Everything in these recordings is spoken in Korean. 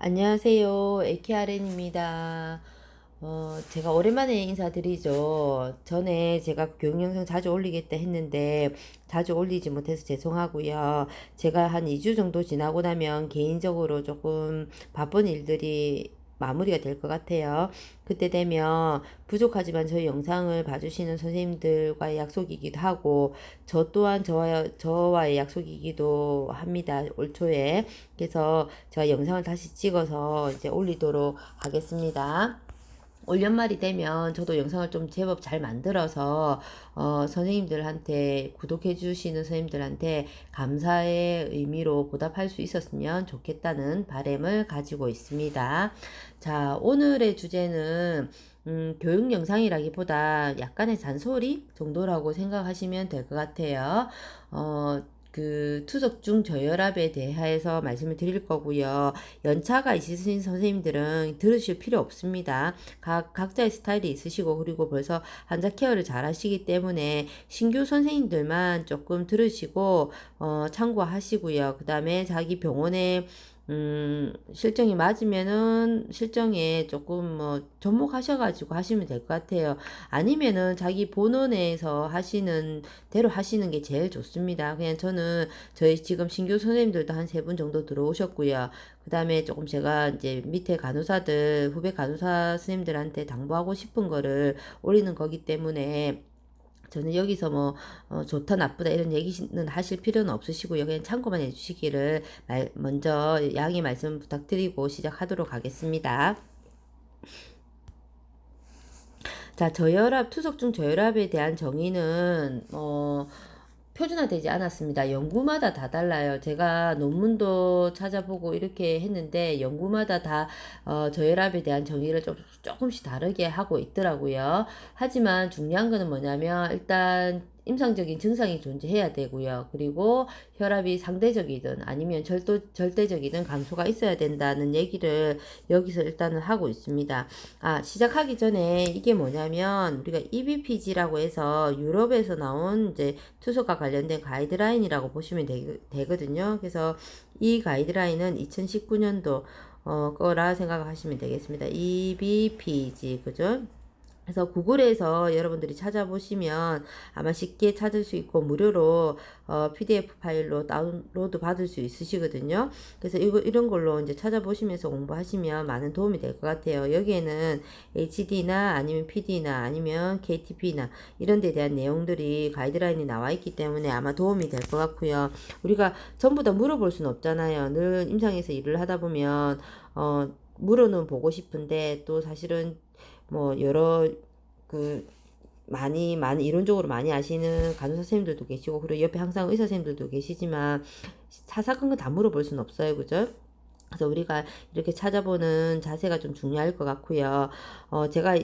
안녕하세요. AKRN입니다. 제가 오랜만에 인사드리죠. 전에 제가 교육 영상 자주 올리겠다 했는데 자주 올리지 못해서 죄송하고요. 제가 한 2주 정도 지나고 나면 개인적으로 조금 바쁜 일들이 마무리가 될 것 같아요. 그때 되면 부족하지만 저희 영상을 봐주시는 선생님들과의 약속이기도 하고 저 또한 저와의 약속이기도 합니다. 올 초에. 그래서 제가 영상을 다시 찍어서 이제 올리도록 하겠습니다. 올 연말이 되면 저도 영상을 좀 제법 잘 만들어서 선생님들한테 구독해 주시는 선생님들한테 감사의 의미로 보답할 수 있었으면 좋겠다는 바람을 가지고 있습니다. 자, 오늘의 주제는 교육 영상이라기보다 약간의 잔소리 정도라고 생각하시면 될 것 같아요. 투석중 저혈압에 대해서 말씀을 드릴 거고요. 연차가 있으신 선생님들은 들으실 필요 없습니다. 각자의 스타일이 있으시고, 그리고 벌써 환자 케어를 잘 하시기 때문에 신규 선생님들만 조금 들으시고, 참고하시고요. 그 다음에 자기 병원에 실정이 맞으면은 실정에 조금 접목하셔가지고 하시면 될 것 같아요. 아니면은 자기 본원에서 하시는 대로 하시는 게 제일 좋습니다. 그냥 저는 저희 지금 신규 선생님들도 한 3분 정도 들어오셨고요. 그 다음에 조금 제가 이제 밑에 간호사들, 후배 간호사 선생님들한테 당부하고 싶은 거를 올리는 거기 때문에 저는 여기서 좋다 나쁘다 이런 얘기는 하실 필요는 없으시고요. 그냥 참고만 해주시기를 먼저 양해 말씀 부탁드리고 시작하도록 하겠습니다. 자, 투석중 저혈압에 대한 정의는 표준화되지 않았습니다. 연구마다 다 달라요. 제가 논문도 찾아보고 이렇게 했는데 연구마다 다 저혈압에 대한 정의를 조금씩 다르게 하고 있더라고요. 하지만 중요한 거는 뭐냐면 일단 임상적인 증상이 존재해야 되고요. 그리고 혈압이 상대적이든 아니면 절대적이든 감소가 있어야 된다는 얘기를 여기서 일단은 하고 있습니다. 시작하기 전에 이게 뭐냐면 우리가 EBPG라고 해서 유럽에서 나온 이제 투석과 관련된 가이드라인이라고 보시면 되거든요. 그래서 이 가이드라인은 2019년도 거라 생각하시면 되겠습니다. EBPG, 그죠? 그래서 구글에서 여러분들이 찾아보시면 아마 쉽게 찾을 수 있고 무료로 PDF 파일로 다운로드 받을 수 있으시거든요. 그래서 이런 걸로 이제 찾아보시면서 공부하시면 많은 도움이 될 것 같아요. 여기에는 HD나 아니면 PD나 아니면 KTP나 이런 데 대한 내용들이 가이드라인이 나와 있기 때문에 아마 도움이 될 것 같고요. 우리가 전부 다 물어볼 수는 없잖아요. 늘 임상에서 일을 하다 보면 물어는 보고 싶은데 또 사실은 여러 많이 이론적으로 많이 아시는 간호사 선생님들도 계시고 그리고 옆에 항상 의사 선생님들도 계시지만 사사건건 다 물어볼 수는 없어요. 그죠? 그래서 우리가 이렇게 찾아보는 자세가 좀 중요할 것 같고요. 제가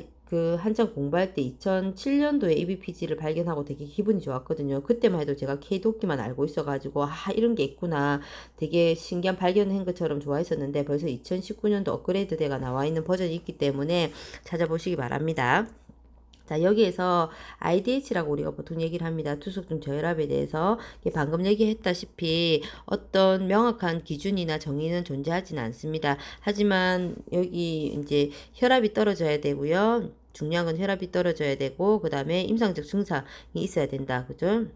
한참 공부할 때 2007년도에 EBPG를 발견하고 되게 기분이 좋았거든요. 그때만 해도 제가 K도끼만 알고 있어가지고 이런 게 있구나 되게 신기한 발견한 것처럼 좋아했었는데 벌써 2019년도 업그레이드돼가 나와 있는 버전이 있기 때문에 찾아보시기 바랍니다. 자, 여기에서 IDH라고 우리가 보통 얘기를 합니다. 투석중 저혈압에 대해서 방금 얘기했다시피 어떤 명확한 기준이나 정의는 존재하지는 않습니다. 하지만 여기 이제 혈압이 떨어져야 되고요. 중요한 건 혈압이 떨어져야 되고 그 다음에 임상적 증상이 있어야 된다. 그죠?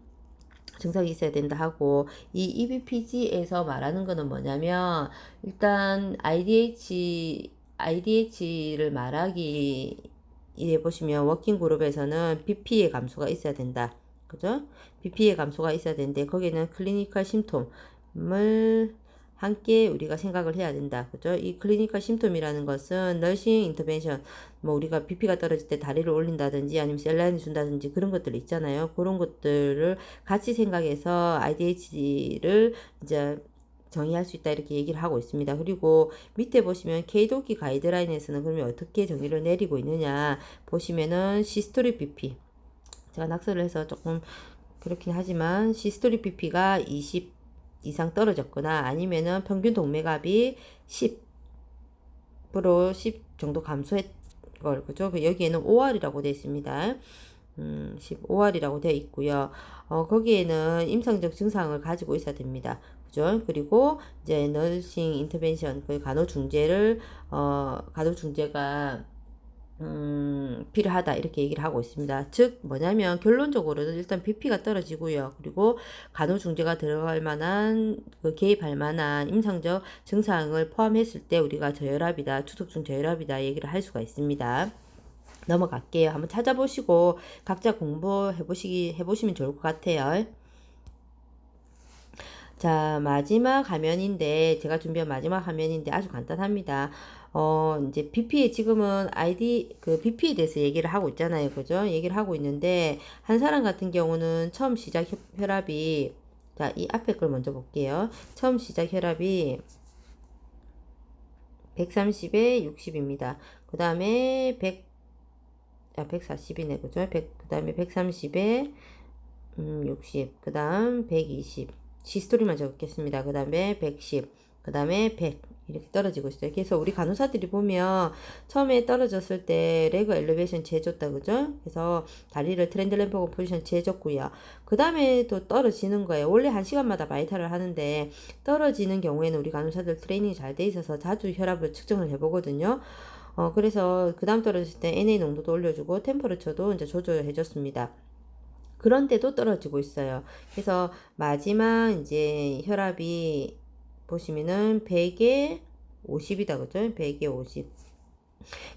증상이 있어야 된다 하고 이 EBPG에서 말하는 거는 뭐냐면 일단 IDH를 말하기 이래 보시면 워킹 그룹에서는 BP의 감소가 있어야 된다. 그죠? BP의 감소가 있어야 되는데 거기는 클리니컬 심톰을 함께 우리가 생각을 해야 된다. 그죠? 이 클리니컬 심톰이라는 것은 너싱 인터벤션 우리가 BP가 떨어질 때 다리를 올린다든지 아니면 셀라인을 준다든지 그런 것들 있잖아요. 그런 것들을 같이 생각해서 IDH를 이제 정의할 수 있다 이렇게 얘기를 하고 있습니다. 그리고 밑에 보시면 K도끼 가이드라인에서는 그러면 어떻게 정의를 내리고 있느냐 보시면은 시스토리 BP 제가 낙서를 해서 조금 그렇긴 하지만 시스토리 BP가 20 이상 떨어졌거나 아니면은 평균 동맥압이 10 정도 감소했 걸 그죠? 여기에는 OR이라고 되어 있습니다. 15R이라고 되어 있고요. 거기에는 임상적 증상을 가지고 있어야 됩니다. 그죠? 그리고 이제 너싱 인터벤션, 그 간호중재가 필요하다 이렇게 얘기를 하고 있습니다. 즉 뭐냐면 결론적으로는 일단 BP가 떨어지고요. 그리고 간호중재가 들어갈 만한 개입할 만한 임상적 증상을 포함했을 때 우리가 저혈압이다, 투석중 저혈압이다 얘기를 할 수가 있습니다. 넘어갈게요. 한번 찾아보시고 각자 해보시면 좋을 것 같아요. 자, 마지막 화면인데, 제가 준비한 마지막 화면인데 아주 간단합니다. 이제 BP에 지금은 BP에 대해서 얘기를 하고 있잖아요. 그죠? 얘기를 하고 있는데, 한 사람 같은 경우는 처음 시작 혈압이, 자, 이 앞에 걸 먼저 볼게요. 처음 시작 혈압이 130에 60입니다. 그 다음에 140이네. 그죠? 그 다음에 130에 60, 그 다음 120. 시스토리만 적겠습니다. 그 다음에 110, 그 다음에 100 이렇게 떨어지고 있어요. 그래서 우리 간호사들이 보면 처음에 떨어졌을 때 레그 엘리베이션 재줬다 그죠? 그래서 다리를 트렌드 램프 포지션 재줬고요. 그 다음에 또 떨어지는 거예요. 원래 1시간마다 바이탈을 하는데 떨어지는 경우에는 우리 간호사들 트레이닝이 잘 돼 있어서 자주 혈압을 측정을 해보거든요. 그래서 그 다음 떨어졌을 때 NA 농도도 올려주고 템퍼러처도 이제 조절해 줬습니다. 그런데도 떨어지고 있어요. 그래서 마지막 이제 혈압이 보시면은 100에 50이다. 그죠? 100에 50.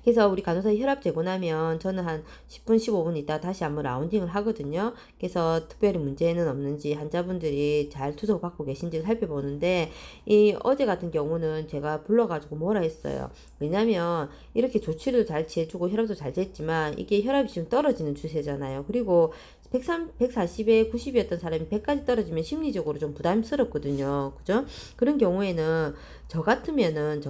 그래서 우리 간호사 혈압 재고 나면 저는 한 10분, 15분 있다 다시 한번 라운딩을 하거든요. 그래서 특별히 문제는 없는지 환자분들이 잘 투석 받고 계신지 살펴보는데 이 어제 같은 경우는 제가 불러가지고 뭐라 했어요. 왜냐면 이렇게 조치를 잘 취해주고 혈압도 잘 쟀지만 이게 혈압이 지금 떨어지는 추세잖아요. 그리고 140에 90이었던 사람이 100까지 떨어지면 심리적으로 좀 부담스럽거든요. 그죠? 그런 경우에는 저 같으면은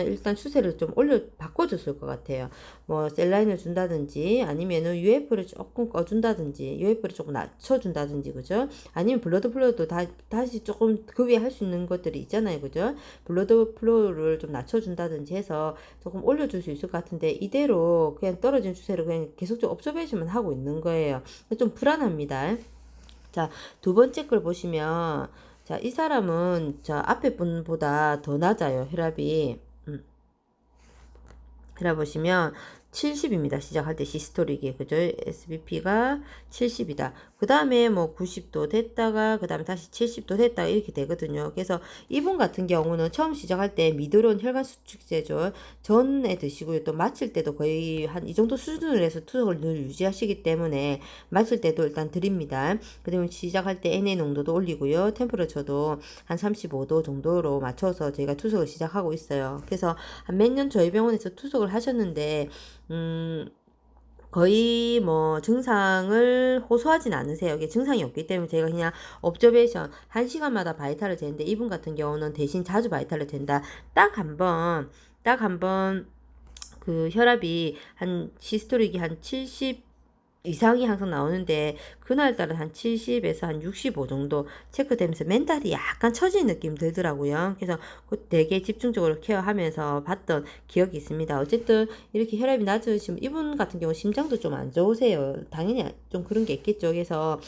일단 추세를 좀 바꿔줬을 것 같아요. 뭐 셀라인을 준다든지 아니면은 UF를 조금 꺼준다든지 UF를 조금 낮춰준다든지 그죠? 아니면 블러드 플로우도 다시 조금 그 위에 할 수 있는 것들이 있잖아요. 그죠? 블러드 플로우를 좀 낮춰준다든지 해서 조금 올려줄 수 있을 것 같은데 이대로 그냥 떨어진 추세를 그냥 계속적으로 옵저베이션만 하고 있는 거예요. 좀 불안합니다. 자, 두 번째 걸 보시면 자, 이 사람은 저 앞에 분보다 더 낮아요. 혈압이. 혈압 보시면 70입니다. 시작할 때 시스토릭이 그죠? SBP가 70이다. 그 다음에 뭐 90도 됐다가 그 다음에 다시 70도 됐다가 이렇게 되거든요. 그래서 이분 같은 경우는 처음 시작할 때 미드론 혈관 수축제죠. 전에 드시고요. 또 마칠 때도 거의 한 이 정도 수준으로 해서 투석을 늘 유지하시기 때문에 마칠 때도 일단 드립니다. 그다음에 시작할 때 NA 농도도 올리고요. 템퍼러처도 한 35도 정도로 맞춰서 저희가 투석을 시작하고 있어요. 그래서 한 몇 년 저희 병원에서 투석을 하셨는데 거의 뭐 증상을 호소하진 않으세요. 이게 증상이 없기 때문에 제가 그냥 옵저베이션 1시간마다 바이탈을 재는데 이분 같은 경우는 대신 자주 바이탈을 잰다. 딱 한 번 그 혈압이 한 시스토릭이 한 70 이상이 항상 나오는데 그날따라 한 70에서 한 65 정도 체크되면서 멘탈이 약간 처지는 느낌 들더라고요. 그래서 되게 집중적으로 케어하면서 봤던 기억이 있습니다. 어쨌든 이렇게 혈압이 낮으시면 이분 같은 경우 심장도 좀 안 좋으세요. 당연히 좀 그런 게 있겠죠. 그래서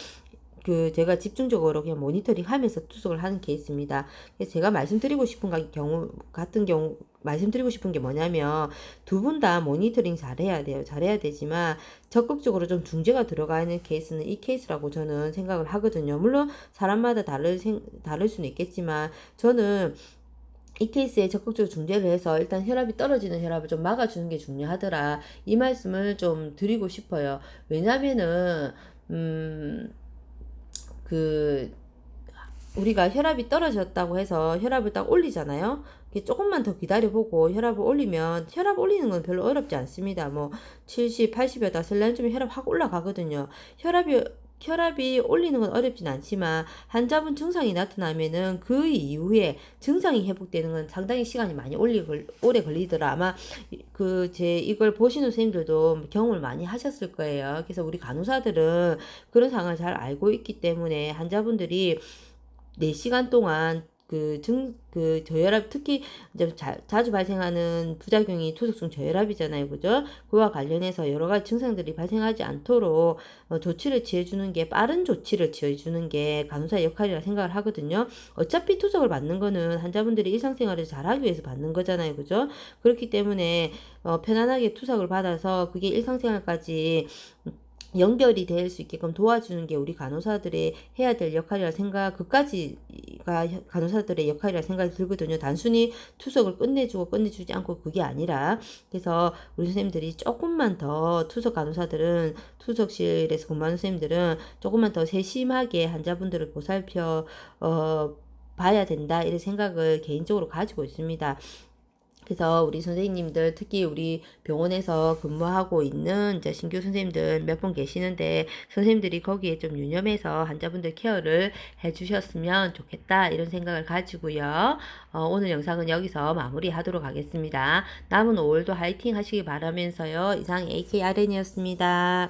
제가 집중적으로 그냥 모니터링 하면서 투석을 하는 케이스입니다. 그래서 제가 말씀드리고 싶은 게 뭐냐면 두 분 다 모니터링 잘해야 돼요. 잘해야 되지만 적극적으로 좀 중재가 들어가 있는 케이스는 이 케이스라고 저는 생각을 하거든요. 물론 사람마다 다를 수는 있겠지만 저는 이 케이스에 적극적으로 중재를 해서 일단 혈압이 떨어지는 혈압을 좀 막아주는 게 중요하더라. 이 말씀을 좀 드리고 싶어요. 왜냐면은 우리가 혈압이 떨어졌다고 해서 혈압을 딱 올리잖아요. 조금만 더 기다려보고 혈압을 올리면 혈압 올리는 건 별로 어렵지 않습니다. 뭐 70, 80이다 셀라인 좀 혈압 확 올라가거든요. 혈압이 올리는 건 어렵진 않지만 환자분 증상이 나타나면은 그 이후에 증상이 회복되는 건 상당히 시간이 많이 오래 걸리더라. 아마 이걸 보시는 선생님들도 경험을 많이 하셨을 거예요. 그래서 우리 간호사들은 그런 상황을 잘 알고 있기 때문에 환자분들이 4시간 동안 저혈압 특히 이제 자주 발생하는 부작용이 투석중 저혈압이잖아요. 그죠? 그와 관련해서 여러 가지 증상들이 발생하지 않도록 조치를 취해주는 게, 빠른 조치를 취해주는 게 간호사의 역할이라 생각을 하거든요. 어차피 투석을 받는 거는 환자분들이 일상생활을 잘하기 위해서 받는 거잖아요. 그죠? 그렇기 때문에 편안하게 투석을 받아서 그게 일상생활까지 연결이 될 수 있게끔 도와주는 게 우리 간호사들의 해야 될 역할이라 그까지가 간호사들의 역할이라 생각이 들거든요. 단순히 투석을 끝내주지 않고 그게 아니라, 그래서 우리 선생님들이 조금만 더 투석실에서 근무하는 선생님들은 조금만 더 세심하게 환자분들을 보살펴 봐야 된다, 이런 생각을 개인적으로 가지고 있습니다. 그래서 우리 선생님들, 특히 우리 병원에서 근무하고 있는 이제 신규 선생님들 몇 분 계시는데, 선생님들이 거기에 좀 유념해서 환자분들 케어를 해주셨으면 좋겠다, 이런 생각을 가지고요. 오늘 영상은 여기서 마무리하도록 하겠습니다. 남은 5월도 화이팅 하시기 바라면서요. 이상 AKRN이었습니다.